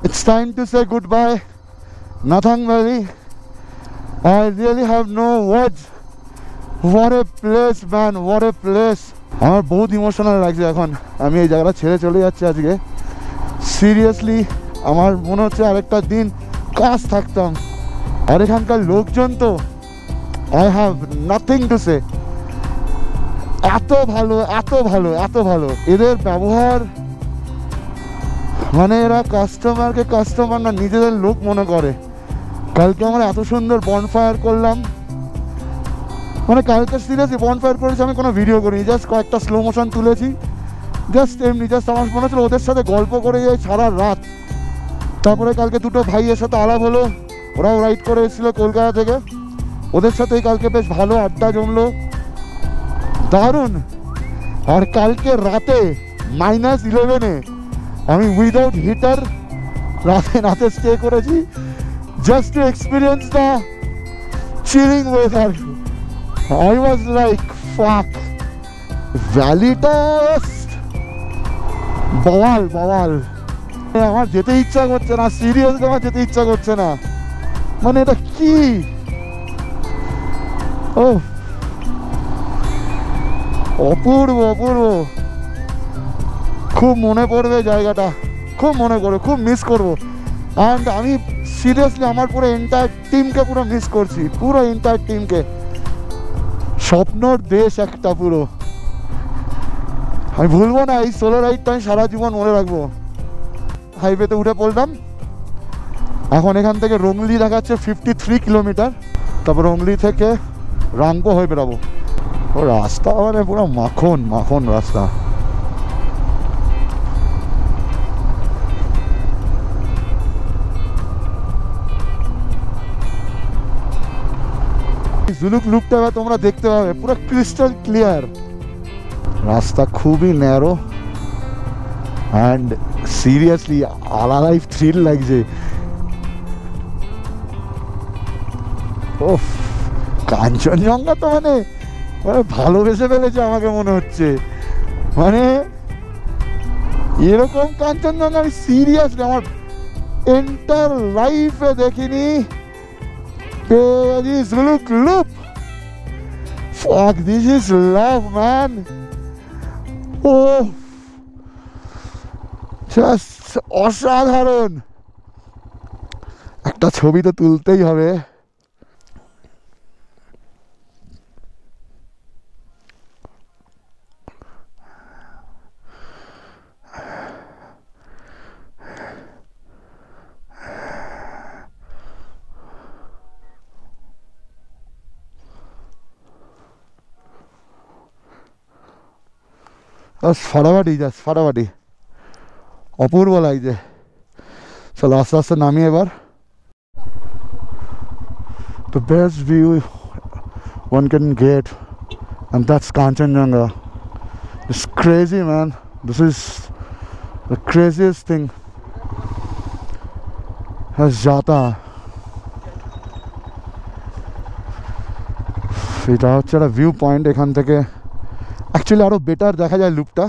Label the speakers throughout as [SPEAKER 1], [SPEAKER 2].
[SPEAKER 1] It's time to say goodbye. Nathang Valley. I really have no words. What a place, man. What a place. আমার বহুত emotional লাগছে এখন আমি এই জায়গাটা ছেড়ে চলে যাচ্ছি আজকে সিরিয়াসলি আমার মনে হচ্ছে আরেকটা দিন কাজ থাকতাম আর এখানকার লোকজন তো I have nothing to say এত ভালো এত ভালো এত ভালো এদের ব্যবহার মানে এরা কাস্টমারকে কাস্টমার না নিজেদের লোক মনে করে কালকে আমরা এত সুন্দর বনফায়ার করলাম মানে কালকে সিরিয়াসলি বনফায়ার করেছি আমি কোনো ভিডিও করিনি জাস্ট কয়েকটা স্লো মোশন তুলেছি জাস্ট এমনি জাস্ট আমার মনে হচ্ছিল ওদের সাথে গল্প করে যাই সারা রাত তারপরে কালকে দুটো ভাইয়ের সাথে আলাপ হলো ওরাও রাইড করে এসেছিলো কলকাতা থেকে ওদের সাথেই কালকে বেশ ভালো আড্ডা জমলো দারুণ আর কালকে রাতে -11-এ আমি উইদাউট হিটার রাতে স্টে করেছি just to experience the chilling weather I was like, fuck, valley test, bowel আমার যেতে ইচ্ছা করছে না সিরিয়াসলি আমার যেতে ইচ্ছা করছে না মানে এটা কি ও অপূর্ব অপূর্ব খুব মনে পড়বে জায়গাটা খুব মনে পড়বে খুব মিস করবো অ্যান্ড আমি সিরিয়াসলি আমার পুরো এন্টায়ার টিমকে পুরো মিস করছি পুরো এন্টায়ার টিমকে স্বপ্নর দেশ একটা পুরো আমি ভুলবো না এই সোলো রাইডটা আমি সারা জীবন মনে রাখবো হাইওয়েতে উঠে পড়লাম এখন এখান থেকে রংলি দেখাচ্ছে 53 কিলোমিটার তারপর রংলি থেকে রাংপো হয়ে বেরাবো ও রাস্তা মানে পুরো মাখন মাখন রাস্তা জুলুক লুকটা এবার তোমরা দেখতে পাবে পুরো ক্রিস্টাল ক্লিয়ার রাস্তা খুবই ন্যারো অ্যান্ড সিরিয়াসলি আলাদাই থ্রিল লাগছে ওফ কাঞ্চনজঙ্ঘা তো মানে ভালোবেসে ফেলেছে আমাকে মনে হচ্ছে মানে এরকম কাঞ্চনজঙ্ঘা আমি সিরিয়াসলি আমার এন্টার লাইফে দেখিনি This look loop. Fuck, this is love, man. Oh, just অসাধারণ একটা ছবি তো তুলতেই হবে ফাটাফাটি অপূর্ব লাগছে চলো আস্তে আস্তে নামি এবার the best view one can get and that's Kanchenjunga. It's crazy, man. This is the craziest thing has jata এটা হচ্ছে একটা ভিউ পয়েন্ট এখান থেকে অ্যাকচুয়ালি আরো বেটার দেখা যায় লুপটা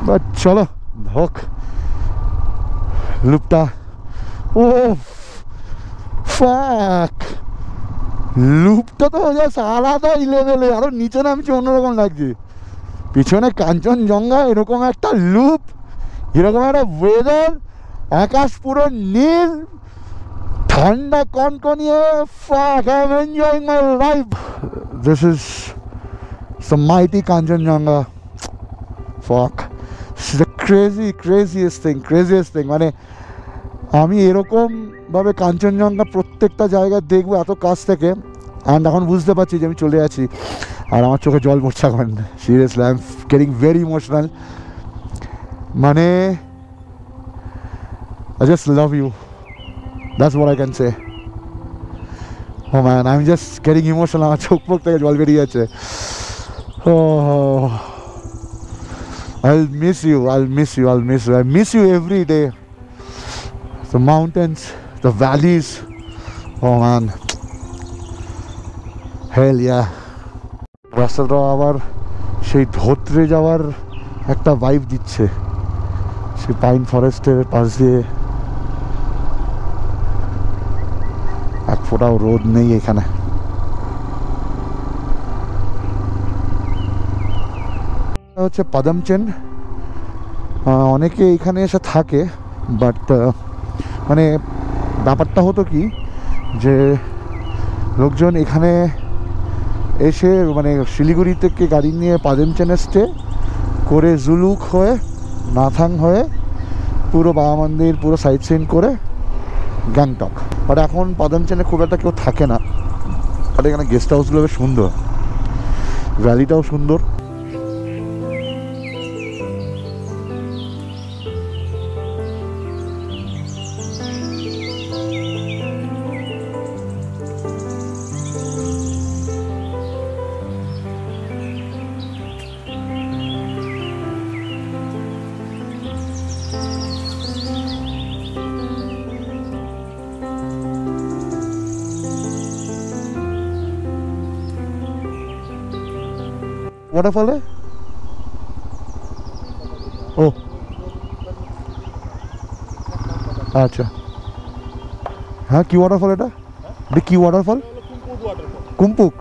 [SPEAKER 1] বাট চলো হোক লুপটা ও ফাক লুপটা তো জাস্ট আলাদাই লেভেলে আরো নিচে নামছে অন্যরকম লাগছে পিছনে কাঞ্চনজঙ্ঘা এরকম একটা লুপ এরকম একটা ওয়েদার আকাশ পুরো নীল ঠান্ডা কনকনিয়ে fuck I'm enjoying my life this is the mighty Kanchenjunga fuck this is the craziest thing মানে আমি এরকম ভাবে কাঞ্চনজঙ্ঘা প্রত্যেকটা জায়গা দেখবো এত কাছ থেকে অ্যান্ড এখন বুঝতে পারছি যে আমি চলে আছি আর আমার চোখে জল পড়ছে এখন seriously I am getting very emotional মানে I just love you. That's what I can say. Oh man, I'm just getting emotional. আমার চোখ মুখ থেকে জল বেরিয়ে যাচ্ছে oh I'll miss you every day. The mountains, the valleys, oh man, hell yeah. রাস্তাটা আবার সেই ধোত্রে যাওয়ার একটা ভাইব দিচ্ছে সে পাইন ফরেস্টের পাশ দিয়ে এক ফোঁটাও রোদ নেই এখানে। হচ্ছে পাদামচেন। অনেকে এখানে এসে থাকে, বাট মানে ব্যাপারটা হতো কি যে লোকজন এখানে এসে মানে শিলিগুড়ি থেকে গাড়ি নিয়ে পাদামচেনে স্টে করে জুলুক হয়ে নাথাং হয়ে পুরো বাবা মন্দির পুরো সাইট সিন করে গ্যাংটক। বাট এখন পাদামচেনে খুব একটা কেউ থাকে না। বাট এখানে গেস্ট হাউসগুলো বেশ সুন্দর, ভ্যালিটাও সুন্দর। ওয়াটারফলে ও আচ্ছা, হ্যাঁ কি ওয়াটারফল এটা? কি ওয়াটারফল? কুম্পুক।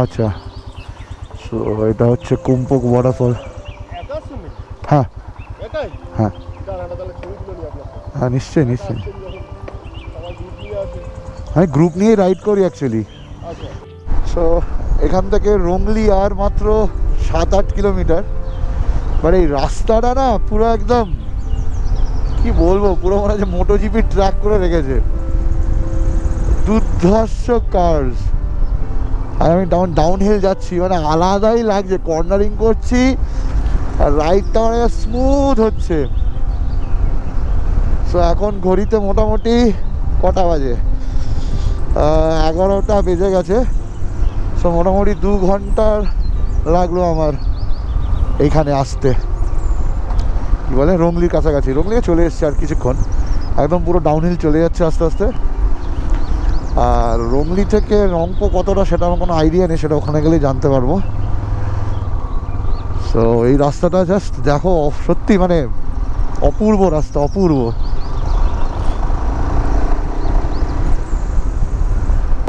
[SPEAKER 1] আচ্ছা, সো এটা হচ্ছে কুম্পুক ওয়াটারফল। হ্যাঁ হ্যাঁ হ্যাঁ, নিশ্চয়ই নিশ্চয়ই। আমি গ্রুপ নিয়ে রাইড করি অ্যাকচুয়ালি। সো এখান থেকে রোংলি আর মাত্র 7-8 কিলোমিটার। বাট এই রাস্তাটা না পুরো একদম কি বলবো, পুরো মনে হচ্ছে মোটোজিপি ট্র্যাক করে রেখেছে, দুর্ধর্ষ কার্স। আর আমি ডাউন হিল যাচ্ছি, মানে আলাদাই লাগছে, কর্নারিং করছি আর রাইডটা মানে স্মুথ হচ্ছে। সো এখন ঘড়িতে মোটামুটি কটা বাজে? 11টা বেজে গেছে। সো মোটামুটি 2 ঘন্টা লাগলো আমার এইখানে আসতে। কী বলে, রোংলির কাছাকাছি, রোংলিতে চলে এসছে আর কিছুক্ষণ। একদম পুরো ডাউনহিল চলে যাচ্ছে আস্তে আস্তে। আর রোংলি থেকে রংপো কতটা সেটা আমার কোনো আইডিয়া নেই, সেটা ওখানে গেলেই জানতে পারবো। সো এই রাস্তাটা জাস্ট দেখো, সত্যি মানে অপূর্ব রাস্তা, অপূর্ব।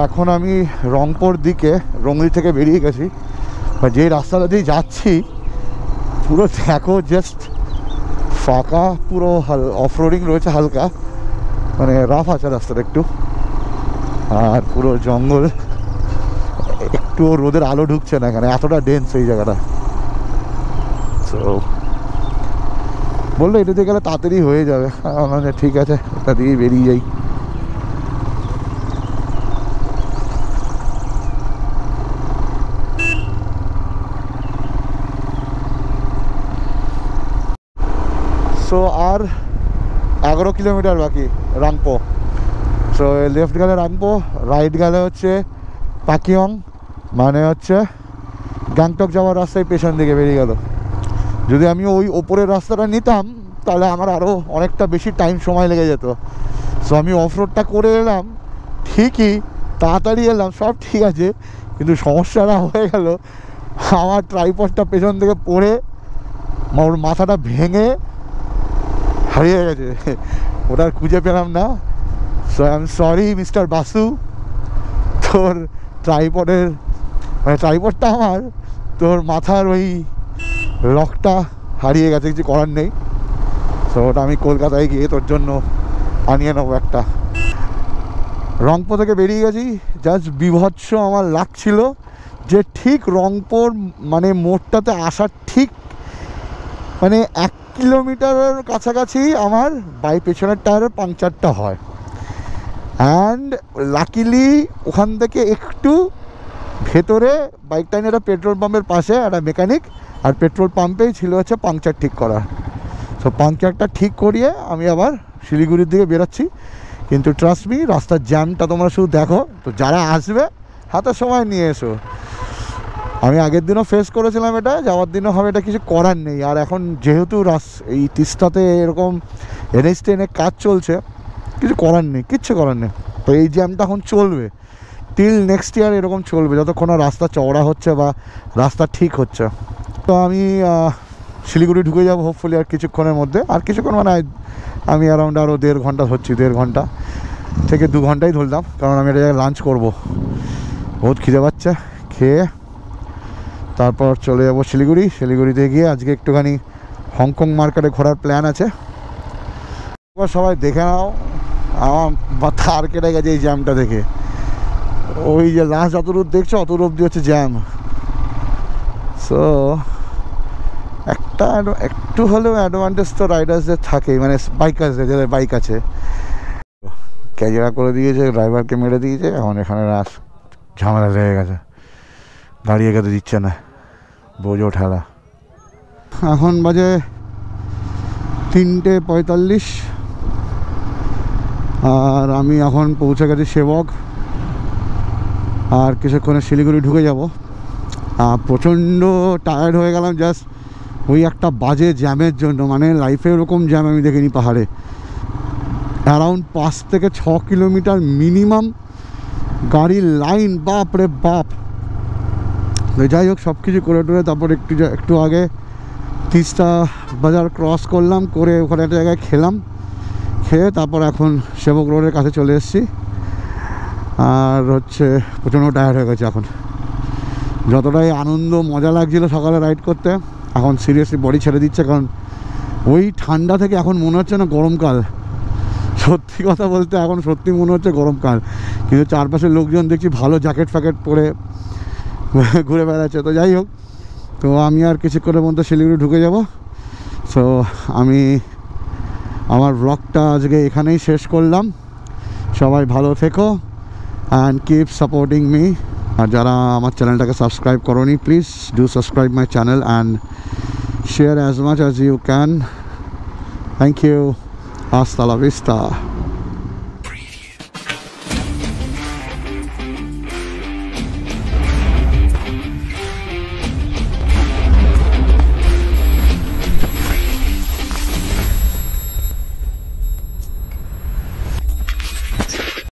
[SPEAKER 1] এখন আমি রংপুর দিকে রোংলি থেকে বেরিয়ে গেছি। যে রাস্তাটা দিয়ে যাচ্ছি পুরো দেখো, জাস্ট ফাঁকা, পুরো অফ রোডিং রয়েছে হালকা, মানে রাফ আছে রাস্তাটা একটু, আর পুরো জঙ্গল, একটু রোদের আলো ঢুকছে না এখানে, এতটা ডেন্স এই জায়গাটা। তো বললো এটা দিয়ে গেলে তাড়াতাড়ি হয়ে যাবে, মানে ঠিক আছে এটা দিয়ে বেরিয়ে যাই। সো আর 11 কিলোমিটার বাকি রাংপো। সো লেফট গেলে রাংপো, রাইট গেলে হচ্ছে পাকিয়ং, মানে হচ্ছে গ্যাংটক যাওয়ার রাস্তায় পেছন দিকে বেরিয়ে গেল। যদি আমি ওই ওপরের রাস্তাটা নিতাম তাহলে আমার আরও অনেকটা বেশি টাইম সময় লেগে যেত। সো আমি অফ রোডটা করে এলাম, ঠিকই তাড়াতাড়ি এলাম, সব ঠিক আছে, কিন্তু সমস্যাটা হয়ে গেল আমার ট্রাইপডটা পেছন থেকে পড়ে ওর মাথাটা ভেঙে হারিয়ে গেছে, ওটা আর খুঁজে পেলাম না। So I am sorry mister Basu, তোর ট্রাইপডের মানে ট্রাইপডটা আমার, তোর মাথার ওই লকটা হারিয়ে গেছে, কিছু করার নেই। সো ওটা আমি কলকাতায় গিয়ে তোর জন্য আনিয়ে নেবো একটা। রংপুর থেকে বেরিয়ে গেছি, জাস্ট বিভৎস আমার লাগছিল যে ঠিক রংপুর মানে মোড়টাতে আসার ঠিক মানে 1 কিলোমিটারের কাছাকাছি আমার পেছনের টায়ারের পাংচারটা হয়। অ্যান্ড লাকিলি ওখান থেকে একটু ভেতরে বাইকটা নিয়ে একটা পেট্রোল পাম্পের পাশে একটা মেকানিক, আর পেট্রোল পাম্পেই ছিল হচ্ছে পাংচার ঠিক করা। সো পাংচারটা ঠিক করিয়ে আমি আবার শিলিগুড়ির দিকে বেরোচ্ছি। কিন্তু ট্রাস্ট মি, রাস্তার জ্যামটা তোমরা শুধু দেখো। তো যারা আসবে হাতে সময় নিয়ে এসো। আমি আগের দিনও ফেস করেছিলাম এটা, যাওয়ার দিনও হবে, এটা কিছু করার নেই। আর এখন যেহেতু এই তিস্তাতে এরকম NH10 কাজ চলছে, কিছু করার নেই, কিচ্ছু করার নেই। তো এই জ্যামটা এখন চলবে টিল নেক্সট ইয়ার, এরকম চলবে যতক্ষণ রাস্তা চওড়া হচ্ছে বা রাস্তা ঠিক হচ্ছে। তো আমি শিলিগুড়ি ঢুকে যাবো হোপফুলি আর কিছুক্ষণের মধ্যে। আর কিছুক্ষণ মানে আমি অ্যারাউন্ড আরও 1.5 ঘন্টা হচ্ছি, 1.5 ঘন্টা থেকে 2 ঘন্টাই ধরলাম, কারণ আমি এটা জায়গায় লাঞ্চ করবো। বহুত খিদে পাচ্ছে, খেয়ে তারপর চলে যাবো শিলিগুড়ি। শিলিগুড়িতে গিয়ে আজকে একটুখানি হংকং মার্কেটে ঘোরার প্ল্যান আছে। এবার সবাই দেখে নাও, আমার মাথা আর কেটে গেছে এই জ্যামটা দেখে। ওই যে লাস্ট যত দূর দেখছো অত অব্দি হচ্ছে জ্যাম। সো একটু হলেও অ্যাডভান্টেজ তো রাইডার্সদের থাকেই, মানে বাইকার্সদের, যাদের বাইক আছে। ক্যাজেরা করে দিয়েছে, ড্রাইভারকে মেরে দিয়েছে, এখন এখানে ঝামেলা লেগে গেছে, গাড়ি এগোতে দিচ্ছে না, বোঝো ঠেলা। এখন বাজে 3:45 আর আমি এখন পৌঁছে গেছি সেবক। আর কিছুক্ষণে শিলিগুড়ি ঢুকে যাব। প্রচণ্ড টায়ার্ড হয়ে গেলাম জাস্ট ওই একটা বাজে জ্যামের জন্য। মানে লাইফে ওরকম জ্যাম আমি দেখিনি পাহাড়ে। অ্যারাউন্ড 5 থেকে 6 কিলোমিটার মিনিমাম গাড়ির লাইন, বাপ রে বাপ। যাই হোক, সব কিছু করে টোরে তারপর একটু আগে তিস্তা বাজার ক্রস করলাম, করে ওখানে একটা জায়গায় খেলাম, খেয়ে তারপর এখন সেবক রোডের কাছে চলে এসেছি। আর হচ্ছে প্রচণ্ড টায়ার্ড হয়ে গেছে এখন। যতটাই আনন্দ মজা লাগছিল সকালে রাইড করতে, এখন সিরিয়াসলি বডি ছেড়ে দিচ্ছে। কারণ ওই ঠান্ডা থেকে এখন মনে হচ্ছে না গরমকাল। সত্যি কথা বলতে এখন সত্যি মনে হচ্ছে গরমকাল, কিন্তু চারপাশের লোকজন দেখছি ভালো জ্যাকেট ফ্যাকেট পরে ঘুরে বেড়াচ্ছে। তো যাই হোক, তো আমি আর কিছুক্ষণের মধ্যে শিলিগুড়ি ঢুকে যাব। সো আমি আমার ব্লগটা আজকে এখানেই শেষ করলাম। সবাই ভালো থেকো অ্যান্ড কিপ সাপোর্টিং মি। আর যারা আমার চ্যানেলটাকে সাবস্ক্রাইব করোনি, please do subscribe my channel and share as much as you can. Thank you. Hasta la vista.